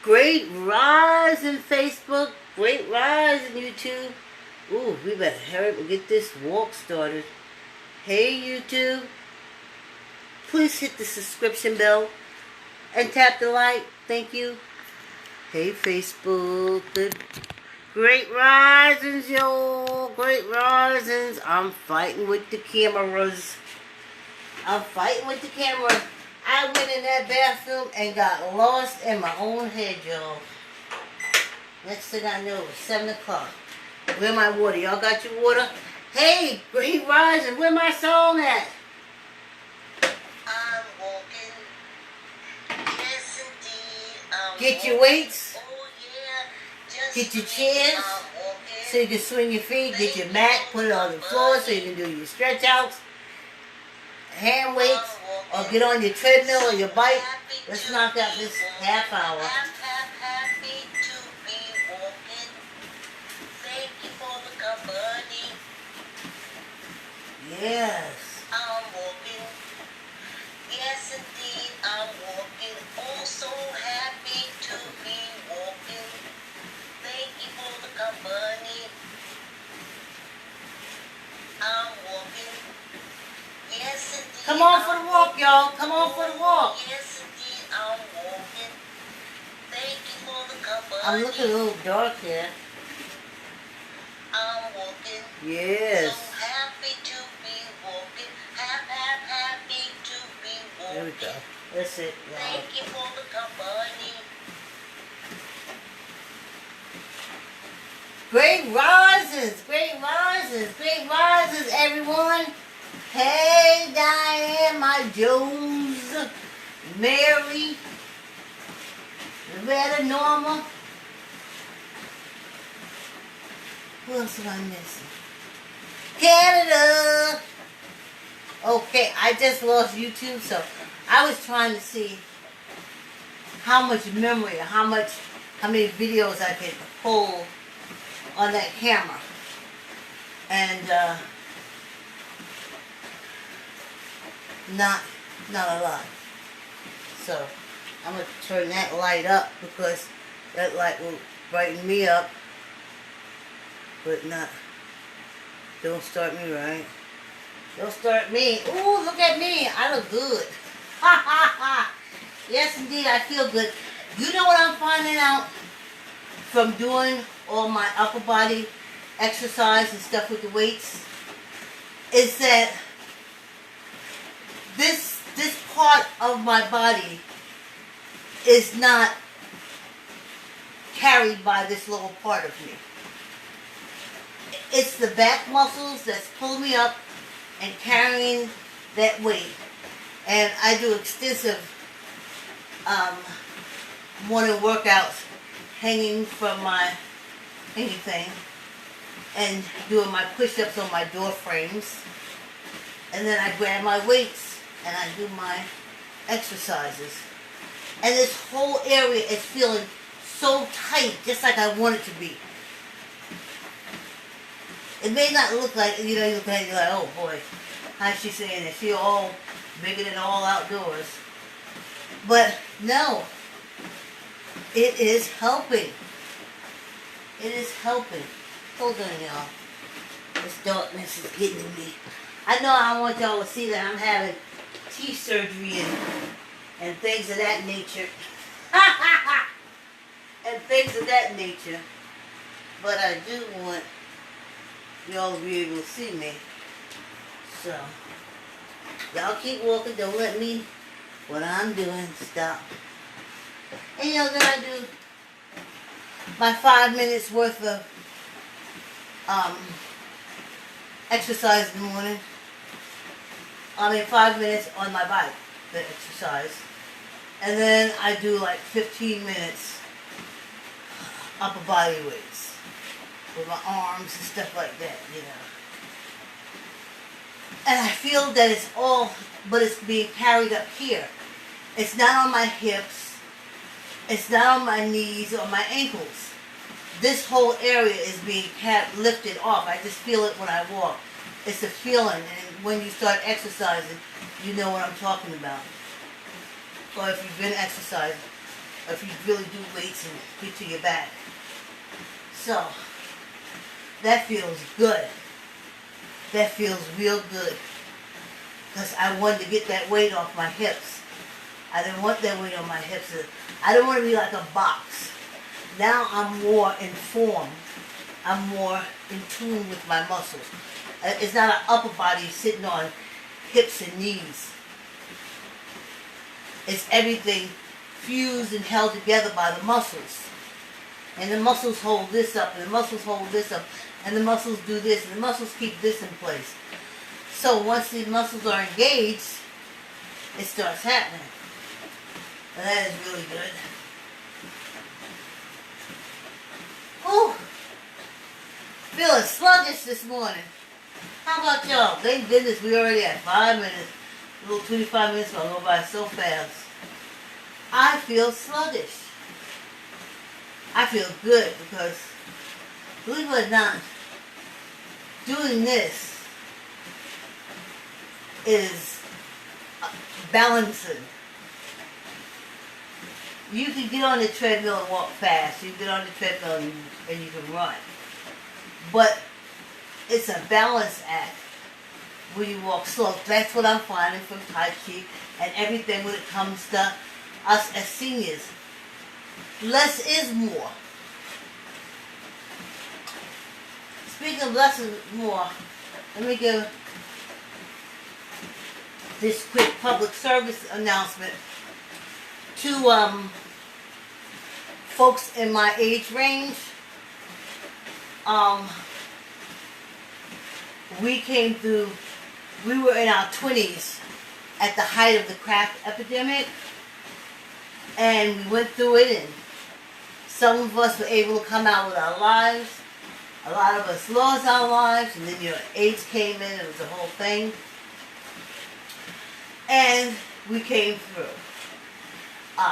Great rise in Facebook. Great rise in YouTube. Ooh, we better hurry up and get this walk started. Hey YouTube, please hit the subscription bell and tap the like. Thank you. Hey Facebook. Great risings, yo. Great risings. I'm fighting with the cameras. I'm fighting with the camera. I went in that bathroom and got lost in my own head, y'all. Next thing I know, it's 7 o'clock. Where my water? Y'all got your water? Hey, great rising. Where my song at? I'm walking. Yes, indeed. Get your weights. Oh, yeah. Just Get your chairs so you can swing your feet. Get your mat. Put it on the floor so you can do your stretch outs. Hand weights. Or get on your treadmill or your bike. Let's knock out this half hour. Happy to be walking. Thank you for the company. Yes. I'm walking. Yes, indeed, I'm walking. Oh, so happy to be walking. Thank you for the company. I'm walking. Yes, indeed. Come on for the walk, y'all. Come on for the walk. Yes, indeed, I'm walking. Thank you for the company. I'm looking a little dark here. I'm walking. Yes. So happy to be walking. Happy to be walking. There we go. That's it, y'all. Thank you for the company. Great rises, great rises, great rises, everyone. Hey, Diane, my Joes, Mary, Loretta, Norma. Who else am I missing? Canada. Okay, I just lost YouTube, so I was trying to see how much memory, how many videos I could pull on that camera. And not a lot. So I'm gonna turn that light up because that light will brighten me up, but don't start me right. Don't start me. Ooh, look at me. I look good. Ha ha ha. Yes indeed, I feel good. You know what I'm finding out from doing all my upper body exercise and stuff with the weights is that this part of my body is not carried by this lower part of me. It's the back muscles that's pulling me up and carrying that weight. And I do extensive morning workouts hanging from my anything and doing my push-ups on my door frames. And then I grab my weights and I do my exercises. And this whole area is feeling so tight, just like I want it to be. It may not look like, you look at it, you're like, oh boy, how's she saying it? She all bigger than all outdoors. But no, it is helping. It is helping. Hold on, y'all. This darkness is getting to me. I know I want y'all to see that I'm having teeth surgery and things of that nature. And things of that nature. But I do want y'all to be able to see me. So, y'all keep walking. Don't let me, what I'm doing, stop. And then I do my 5 minutes worth of exercise in the morning. 5 minutes on my bike, the exercise. And then I do like 15 minutes upper body weights with my arms and stuff like that, And I feel that it's all, but it's being carried up here. It's not on my hips. It's not on my knees or my ankles. This whole area is being lifted off. I just feel it when I walk. It's a feeling, and when you start exercising, you know what I'm talking about. Or if you've been exercising, if you really do weights and get to your back. So, that feels good. That feels real good. Because I wanted to get that weight off my hips. I didn't want that weight on my hips. I don't want to be like a box. Now I'm more informed. I'm more in tune with my muscles. It's not an upper body sitting on hips and knees. It's everything fused and held together by the muscles. And the muscles hold this up, and the muscles hold this up, and the muscles do this, and the muscles keep this in place. So once the muscles are engaged, it starts happening. And that is really good. Ooh, feeling sluggish this morning. How about y'all? Thank goodness we already at 5 minutes. A little 25 minutes gonna go by so fast. I feel sluggish. I feel good because, believe it or not, doing this is balancing. You can get on the treadmill and walk fast. You can get on the treadmill and you can run. But it's a balance act when you walk slow. That's what I'm finding from Tai Chi and everything when it comes to us as seniors. Less is more. Speaking of less is more, let me give this quick public service announcement to folks in my age range. We were in our 20s at the height of the crack epidemic, and we went through it, and some of us were able to come out with our lives. A lot of us lost our lives, and then AIDS came in, it was a whole thing. And we came through.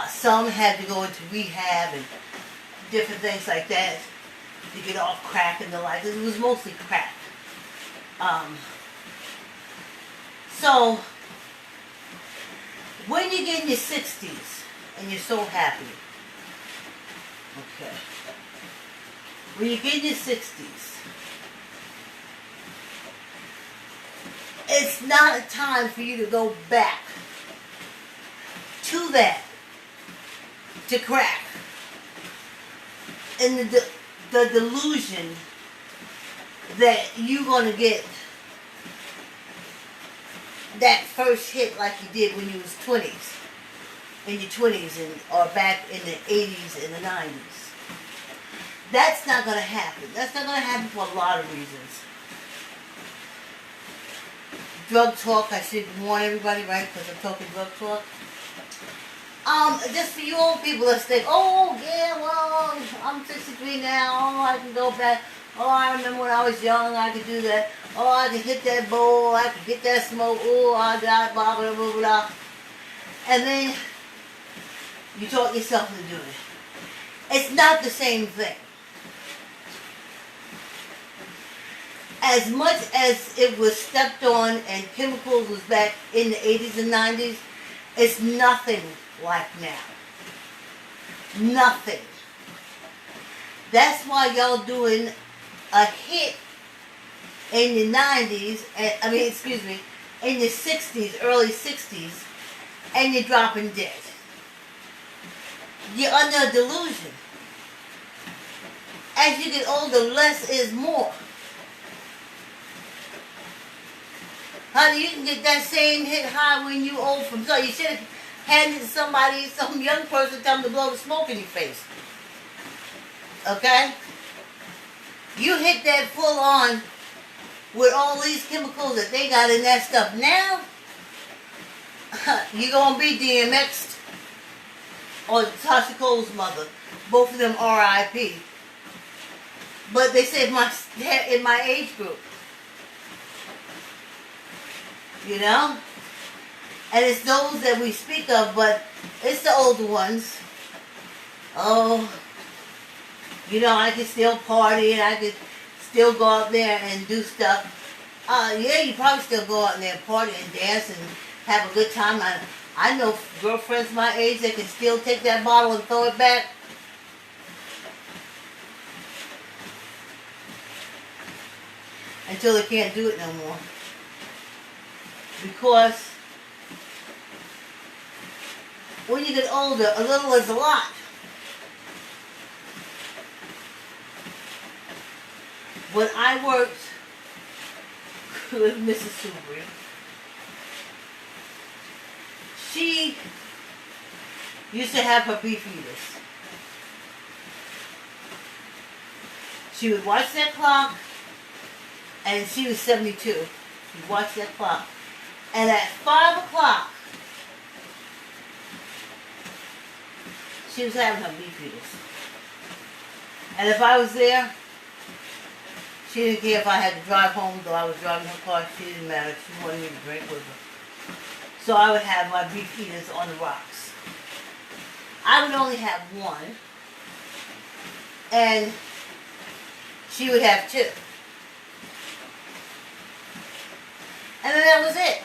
Some had to go into rehab and different things like that to get off crack and the like. It was mostly crack. So, when you get in your 60s and you're so happy, okay, when you get in your 60s, it's not a time for you to go back to that, to crack, and the delusion that you're going to get that first hit like you did when you was 20s, in your 20s, or back in the 80s and the 90s. That's not going to happen. That's not going to happen for a lot of reasons. Drug talk, I should warn everybody, right, because I'm talking drug talk. Just for you old people that think, oh, yeah, well, I'm 63 now, oh, I can go back. Oh, I remember when I was young, I could do that. Oh, I could hit that bowl, I could get that smoke, oh, I got blah, blah, blah, blah. And then you talk yourself into doing it. It's not the same thing. As much as it was stepped on and chemicals was back in the 80s and 90s, it's nothing like now. Nothing. That's why y'all doing a hit in the 90s, in the 60s, early 60s, and you're dropping dead. You're under a delusion. As you get older, less is more. Honey, you can get that same hit high when you old from so you should have handed somebody, some young person, tell them to blow the smoke in your face. Okay? You hit that full on with all these chemicals that they got in that stuff now, you're going to be DMX'd or Tasha Cole's mother. Both of them RIP. But they said in my age group. You know? And it's those that we speak of, but it's the older ones. Oh, I could still party and I could still go out there and do stuff. Yeah, you probably still go out there and party and dance and have a good time. I know girlfriends my age that can still take that bottle and throw it back. Until they can't do it no more. Because when you get older, a little is a lot. When I worked with Mrs. Subri, she used to have her beef eaters. She would watch that clock, and she was 72. She'd watch that clock. And at 5 o'clock, she was having her beef eaters. And if I was there, she didn't care if I had to drive home, though I was driving her car. She didn't matter. She wanted me to drink with her. So I would have my beef eaters on the rocks. I would only have one. And she would have two. And then that was it.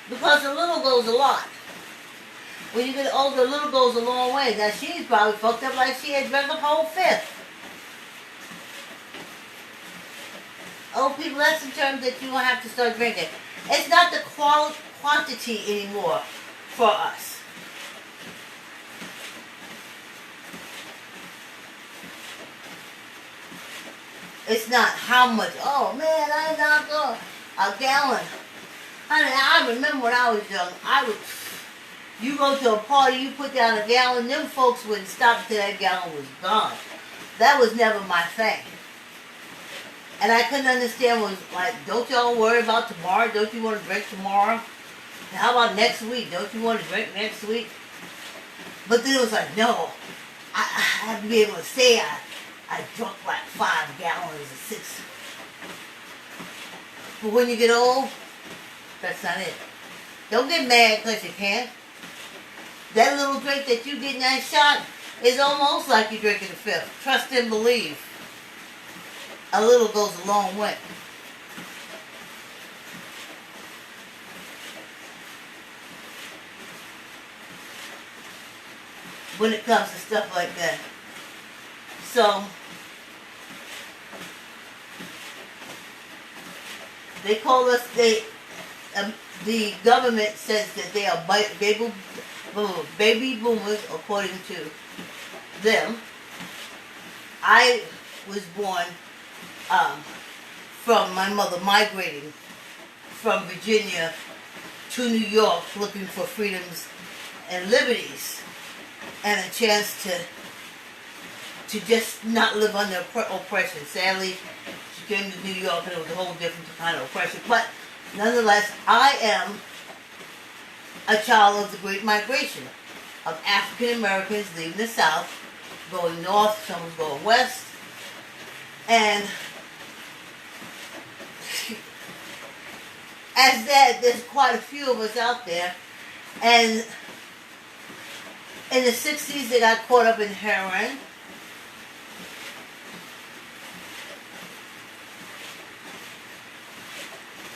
Because a little goes a lot. When you get older, a little goes a long way. Now she's probably fucked up like she had drank a whole fifth. Oh, people, that's the term that you will have to start drinking. It's not the quantity anymore for us. It's not how much. Oh man, I knocked off a gallon. Honey, I remember when I was young, you go to a party, you put down a gallon, them folks wouldn't stop until that gallon was gone. That was never my thing. And I couldn't understand was like, don't y'all worry about tomorrow? Don't you want to drink tomorrow? And how about next week? Don't you want to drink next week? But then it was like, no, I have to be able to say I drunk like 5 gallons or 6. But when you get old, that's not it. Don't get mad because you can't. That little drink that you get in that shot is almost like you're drinking a fifth. Trust and believe. A little goes a long way. When it comes to stuff like that. So, they call us, the government says that they are baby boomers, according to them. I was born from my mother migrating from Virginia to New York looking for freedoms and liberties and a chance to just not live under oppression. Sadly, she came to New York and it was a whole different kind of oppression. But nonetheless, I am a child of the Great Migration of African Americans leaving the South, going north, some was going west, and as that, there's quite a few of us out there, and in the 60s they got caught up in heroin.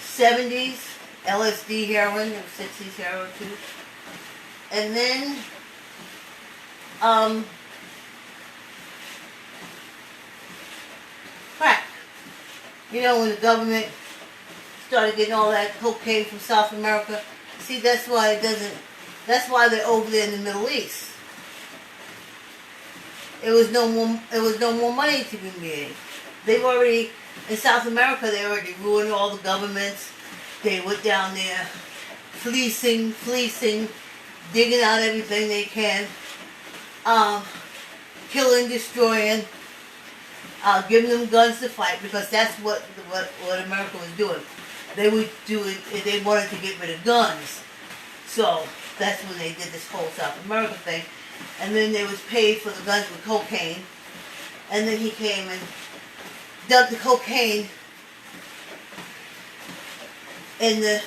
'70s, LSD heroin, 60s heroin too. And then, crack. You know, when the government started getting all that cocaine from South America, see, that's why that's why they're over there in the Middle East. It was no more money to be made. They've already, in South America, they already ruined all the governments. They went down there fleecing, digging out everything they can, killing, destroying, giving them guns to fight, because that's what America was doing. They would do it, they wanted to get rid of guns. So that's when they did this whole South America thing. And then they was paid for the guns with cocaine. And then he came and dumped the cocaine in the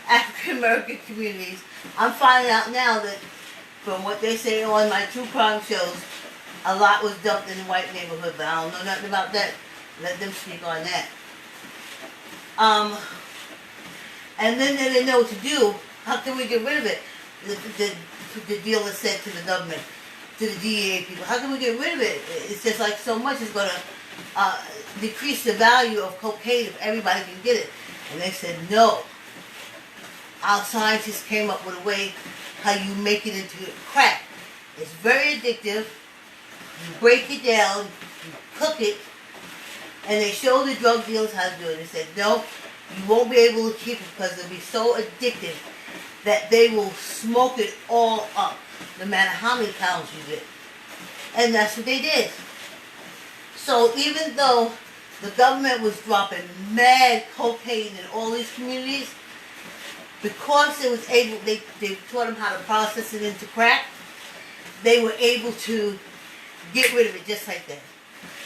African American communities. I'm finding out now that from what they say on my true crime shows, a lot was dumped in the white neighborhood, but I don't know nothing about that. Let them speak on that. And then they didn't know what to do How can we get rid of it? The dealer said to the government, to the DEA people, how can we get rid of it? It's just like so much is going to decrease the value of cocaine if everybody can get it. And they said, no. Our scientists came up with a way how you make it into crack. It's very addictive. You break it down, you cook it, and they show the drug dealers how to do it. They said, no, you won't be able to keep it because it'll be so addictive that they will smoke it all up, no matter how many pounds you get. And that's what they did. So even though the government was dropping mad cocaine in all these communities, because it was able, they taught them how to process it into crack, they were able to get rid of it just like that.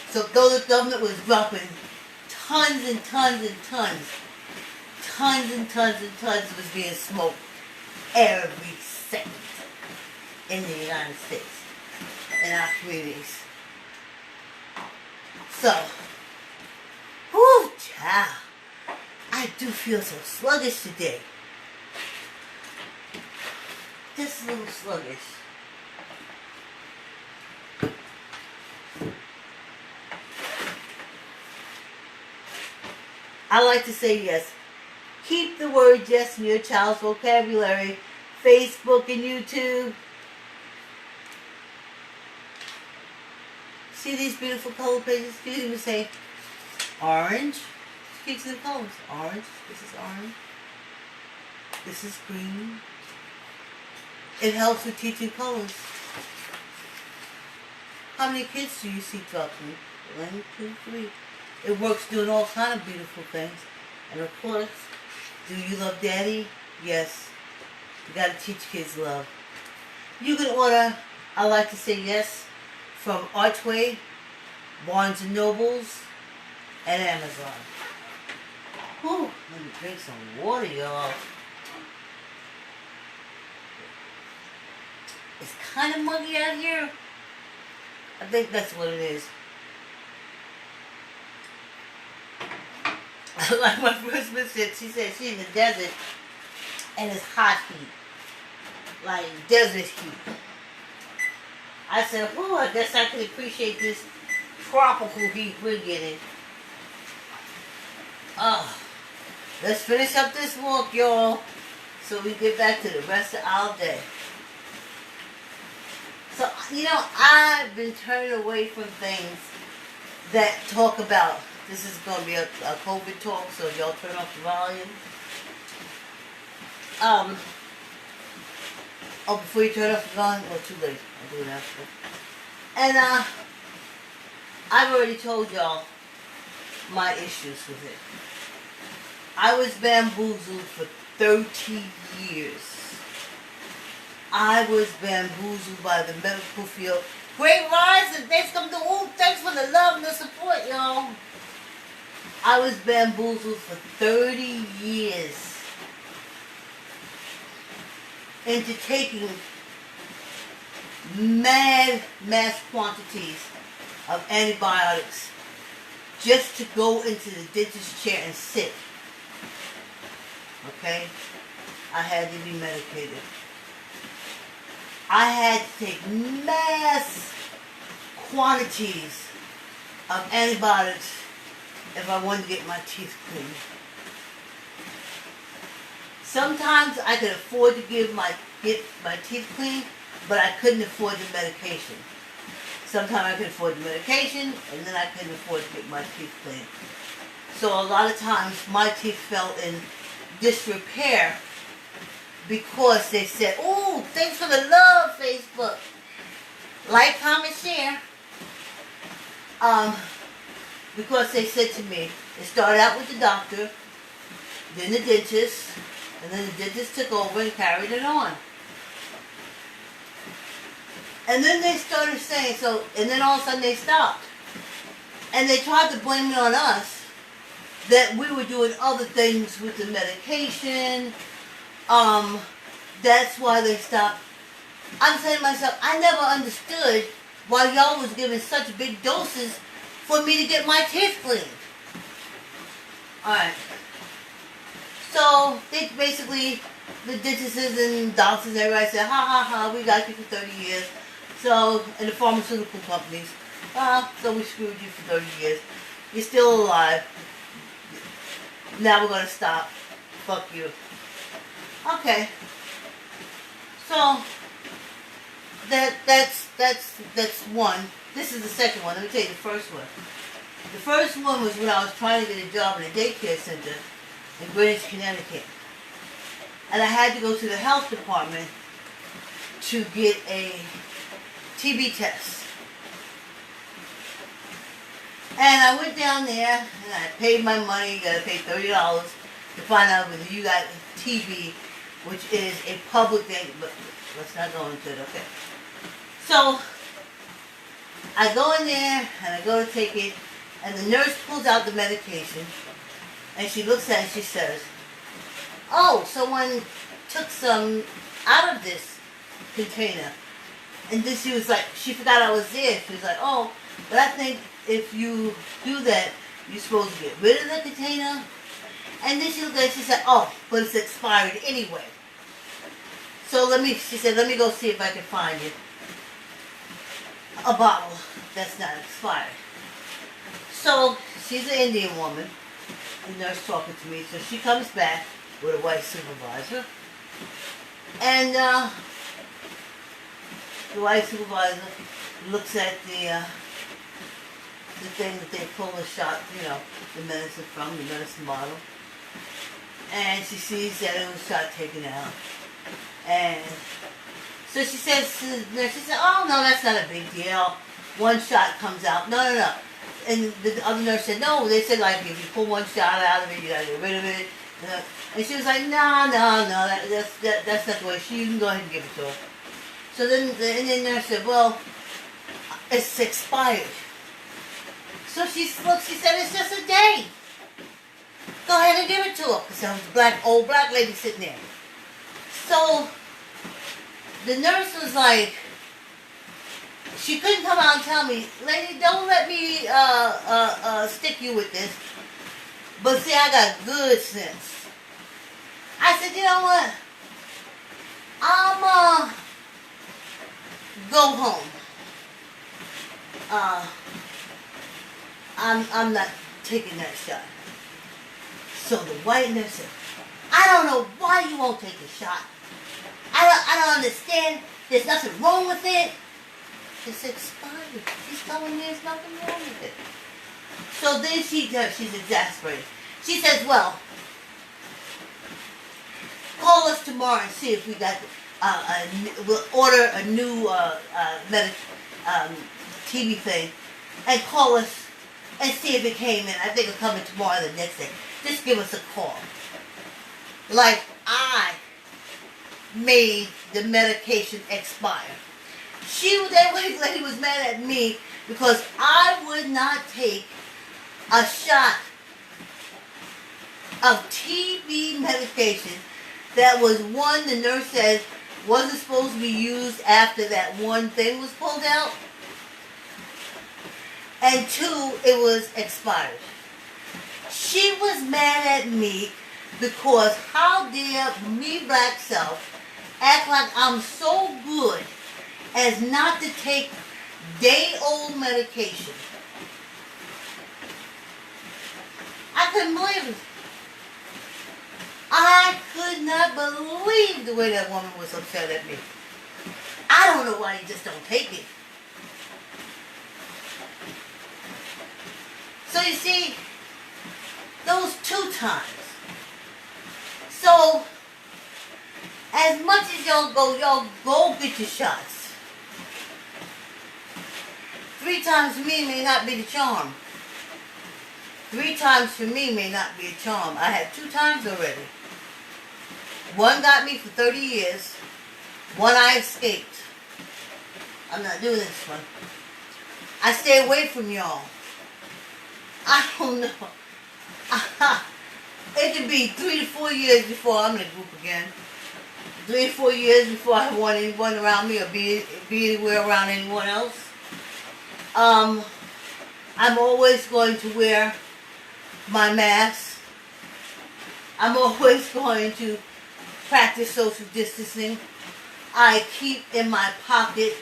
So though the government was dropping tons and tons and tons, tons and tons and tons was being smoked every second in the United States, in our communities. So, whoo, child, I do feel so sluggish today. Just a little sluggish. I like to say yes. Keep the word yes in your child's vocabulary. Facebook and YouTube. See these beautiful color pages? You can even say orange. Speaks in the colors. Orange. This is orange. This is green. It helps with teaching colors. How many kids do you see talking? 1, 2, 3. It works doing all kinds of beautiful things. And of course, do you love Daddy? Yes. You gotta teach kids love. You can order, I like to say yes, from Archway, Barnes & Nobles, and Amazon. Whew, let me drink some water, y'all. It's kind of muggy out here. I think that's what it is. Like my first said, she said she's in the desert and it's hot heat. Like desert heat. I said, oh, I guess I can appreciate this tropical heat we're getting. Oh, let's finish up this walk, y'all, so we get back to the rest of our day. So, you know, I've been turning away from things that talk about, this is going to be a COVID talk, so y'all turn off the volume. Oh, before you turn off the volume, well, too late. I'll do it after. And, I've already told y'all my issues with it. I was bamboozled for 30 years. I was bamboozled by the medical field. Great rise and thanks come to all. Thanks for the love and the support, y'all. I was bamboozled for 30 years into taking mass quantities of antibiotics just to go into the dentist chair and sit. Okay? I had to be medicated. I had to take mass quantities of antibiotics if I wanted to get my teeth clean. Sometimes I could afford to get my teeth clean, but I couldn't afford the medication. Sometimes I could afford the medication, and then I couldn't afford to get my teeth clean. So a lot of times my teeth fell in disrepair because they said, oh, thanks for the love, Facebook. Like, comment, share. Because they said to me, it started out with the doctor, then the dentist, and then the dentist took over and carried it on. And then they started saying, and then all of a sudden they stopped. And they tried to blame it on us, that we were doing other things with the medication. That's why they stopped. I'm saying to myself, I never understood why y'all was giving such big doses for me to get my teeth cleaned. Alright. So, they basically the dentists and doctors and everybody said, ha ha ha, we got you for 30 years. So, and the pharmaceutical companies, so we screwed you for 30 years. You're still alive. Now we're gonna stop. Fuck you. Okay. So that's one. This is the second one. Let me tell you the first one. The first one was when I was trying to get a job in a daycare center in Greenwich, Connecticut. And I had to go to the health department to get a TB test. And I went down there and I paid my money. You gotta pay $30 to find out whether you got TB, which is a public thing, but let's not go into it, okay? So, I go in there and I go to take it, and the nurse pulls out the medication, and she looks at it and she says, oh, someone took some out of this container. And then she was like, she forgot I was there. She was like, oh, but I think if you do that, you're supposed to get rid of the container. And then she looked at it and she said, oh, but it's expired anyway. So she said, let me go see if I can find you a bottle that's not expired. So she's an Indian woman, the nurse talking to me. So she comes back with a white supervisor. And the white supervisor looks at the thing that they pull the shot, the medicine from, the medicine bottle. And she sees that it was shot taken out. And so she says to the nurse, she said, oh, no, that's not a big deal. One shot comes out. No. And the other nurse said, no, they said, like, if you pull one shot out of it, you got to get rid of it. And she was like, no, that's not the way. You can go ahead and give it to her. So then the Indian nurse said, well, it's expired. So she said, it's just a day. Go ahead and give it to her. Because there was a old black lady sitting there. So the nurse was like, she couldn't come out and tell me, lady, don't let me stick you with this. But see, I got good sense. I said, you know what? I'm go home. I'm not taking that shot. So the white nurse said, I don't know why you won't take the shot. I don't understand. There's nothing wrong with it. It's expired. She's telling me there's nothing wrong with it. So then she's exasperated. She says, well, call us tomorrow and see if we got, we'll order a new TV thing and call us and see if it came in. I think it'll come in tomorrow or the next day. Just give us a call. Like I made the medication expire. That white lady was mad at me because I would not take a shot of TB medication that was, one, the nurse said wasn't supposed to be used after that one thing was pulled out, and two, it was expired. She was mad at me because how dare me, black self, act like I'm so good as not to take day-old medication. I couldn't believe it. I could not believe the way that woman was upset at me. I don't know why you just don't take it. So you see, those 2 times. So, as much as y'all go get your shots. 3 times for me may not be the charm. 3 times for me may not be a charm. I had 2 times already. One got me for 30 years. One I escaped. I'm not doing this one. I stay away from y'all. I don't know. It could be 3 to 4 years before I'm in a group again. 3 or 4 years before I want anyone around me or be anywhere around anyone else. I'm always going to wear my mask. I'm always going to practice social distancing. I keep in my pocket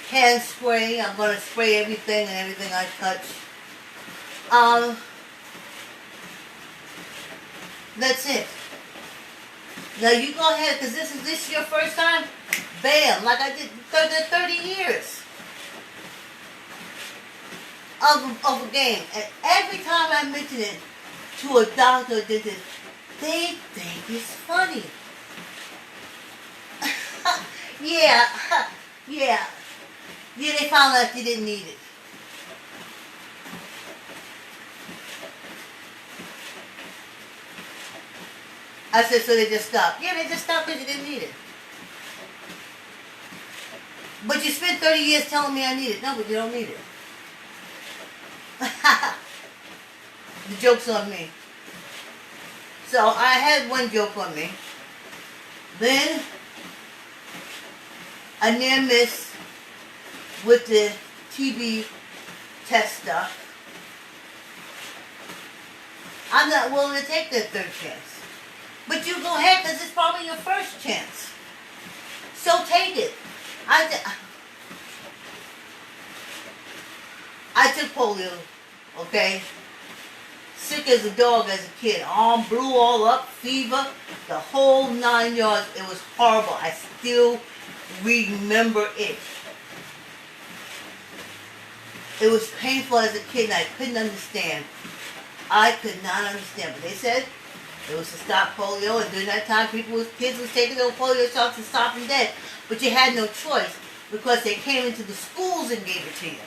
hand spray. I'm going to spray everything and everything I touch. That's it. Now you go ahead, because this is your first time. Bam, like I did 30 years of a game. And every time I mention it to a doctor or dentist, they think it's funny. Yeah, yeah. Yeah, they found out you didn't need it. I said, so they just stopped. Yeah, they just stopped because you didn't need it. But you spent 30 years telling me I need it. No, but you don't need it. The joke's on me. So I had one joke on me. Then a near miss with the TB test stuff. I'm not willing to take that third chance. But you go ahead because it's probably your first chance. So take it. I took polio, okay? Sick as a dog as a kid. Arm blew all up, fever, the whole 9 yards. It was horrible. I still remember it. It was painful as a kid and I couldn't understand. I could not understand. But they said it was to stop polio, and during that time kids was taking those polio shots to stop them dead. But you had no choice because they came into the schools and gave it to you.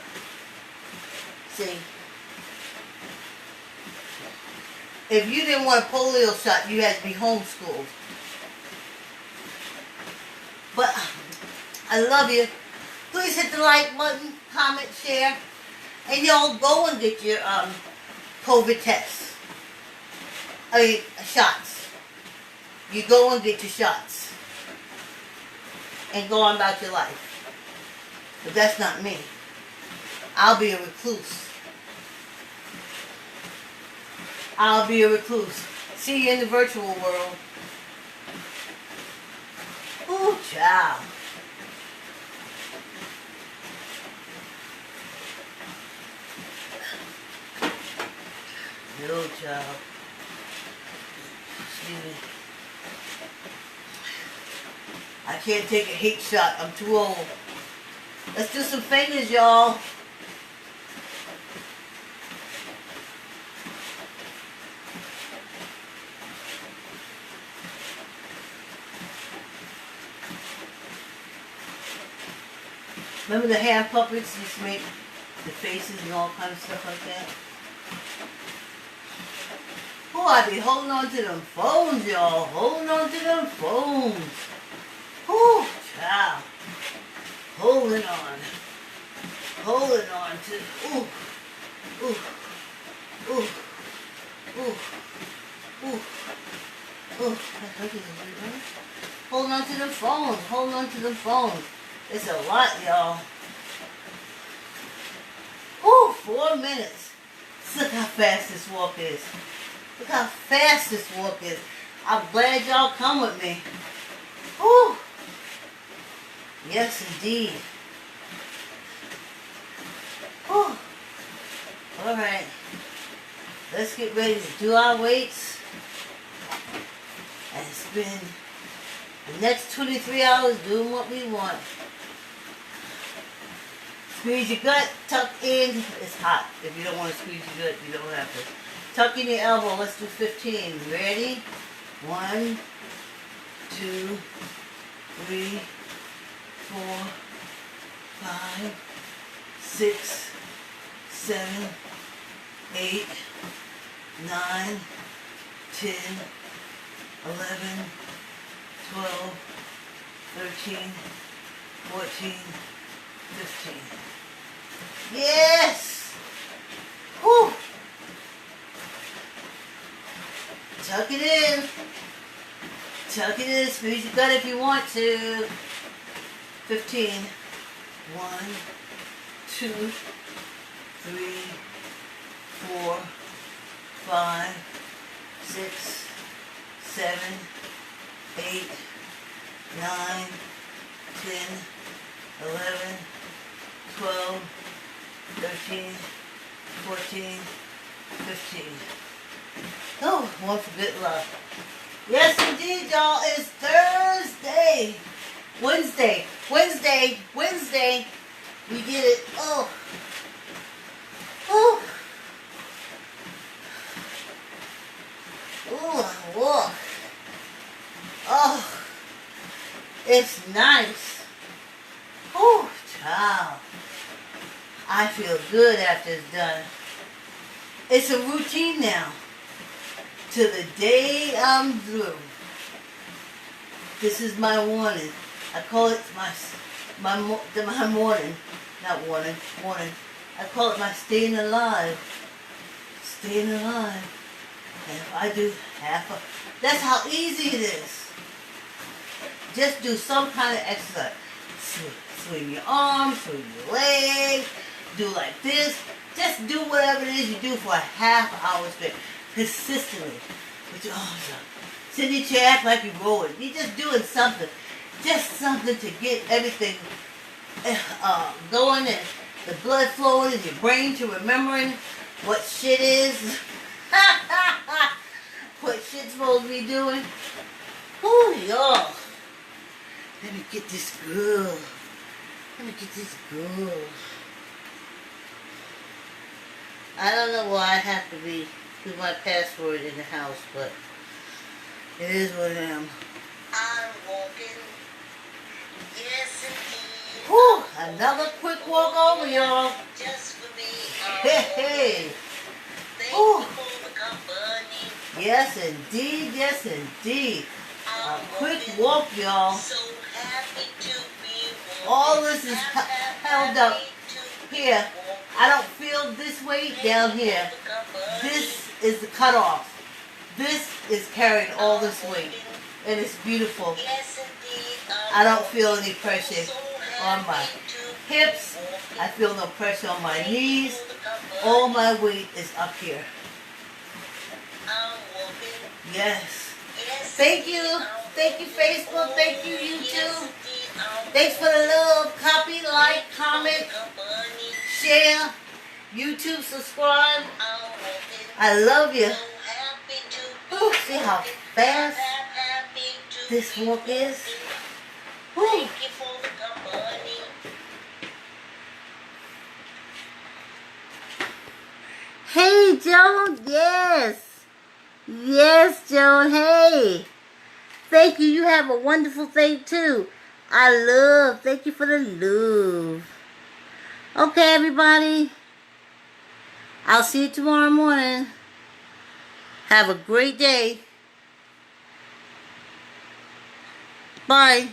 See? If you didn't want a polio shot, you had to be homeschooled. But I love you. Please hit the like button, comment, share, and y'all go and get your COVID tests. Shots. You go and get your shots. And go on about your life. But that's not me. I'll be a recluse. I'll be a recluse. See you in the virtual world. Ooh, child. No, child. Excuse me. I can't take a hate shot. I'm too old. Let's do some fingers, y'all. Remember the hand puppets used to make the faces and all kind of stuff like that? Oh, I be holding on to them phones, y'all. Holding on to them phones. Oh, child. Holding on. Holding on to. Ooh. Ooh. Ooh. Ooh. Ooh. Ooh. Holding on to them phones. Holding on to them phones. It's a lot, y'all. Ooh, 4 minutes. Look how fast this walk is. Look how fast this walk is. I'm glad y'all come with me. Ooh. Yes, indeed. Ooh. All right. Let's get ready to do our weights and spend the next 23 hours doing what we want. Squeeze your gut, tuck in. It's hot. If you don't want to squeeze your gut, you don't have to. Tuck in your elbow. Let's do 15. Ready? 1, 2, 3, 4, 5, 6, 7, 8, 9, 10, 11, 12, 13, 14, 15. Yes! Whew! Tuck it in. Tuck it in. Squeeze your gut if you want to. 15. 1, 2, 3, 4, 5, 6, 7, 8, 9, 10, 11, 12, 13, 14, 15. Oh, one for good luck. Yes, indeed, y'all. It's Thursday. Wednesday. We get it. Oh. Oh. Ooh, walk. Oh. It's nice. Oh, child. I feel good after it's done. It's a routine now. To the day I'm through. This is my warning. I call it my morning. Not warning. Morning. I call it my staying alive. Staying alive. And if I do that's how easy it is. Just do some kind of exercise. Swing your arms, swing your legs, do like this. Just do whatever it is you do for a half hour straight. Consistently. With your arms up. Sit in your chair, act like you're rolling. You're just doing something. Just something to get everything going and the blood flowing in your brain to remembering what shit is. What shit's supposed to be doing. Whew, y'all. Let me get this girl. I don't know why I have to do my password in the house, but it is what I am. I'm walking. Yes, indeed. Whew, another quick walk over, y'all. Just for me. Hey. Thank Whew. you for the company. Yes, indeed. A quick walking. walk, y'all. So happy to be walking. All this is held up here. I don't feel this weight down here. This is the cutoff. This is carrying all this weight. And it's beautiful. Yes, indeed. I don't feel any pressure on my hips. I feel no pressure on my knees. All my weight is up here. Yes. Thank you. Thank you, Facebook. Thank you, YouTube. Thanks for the love. Copy, like, comment, share. YouTube, subscribe. I love you. Ooh, see how fast this walk is? Ooh. Hey, Joan. Yes, Joan. Hey. Thank you. You have a wonderful day, too. Thank you for the love. Okay, everybody. I'll see you tomorrow morning. Have a great day. Bye.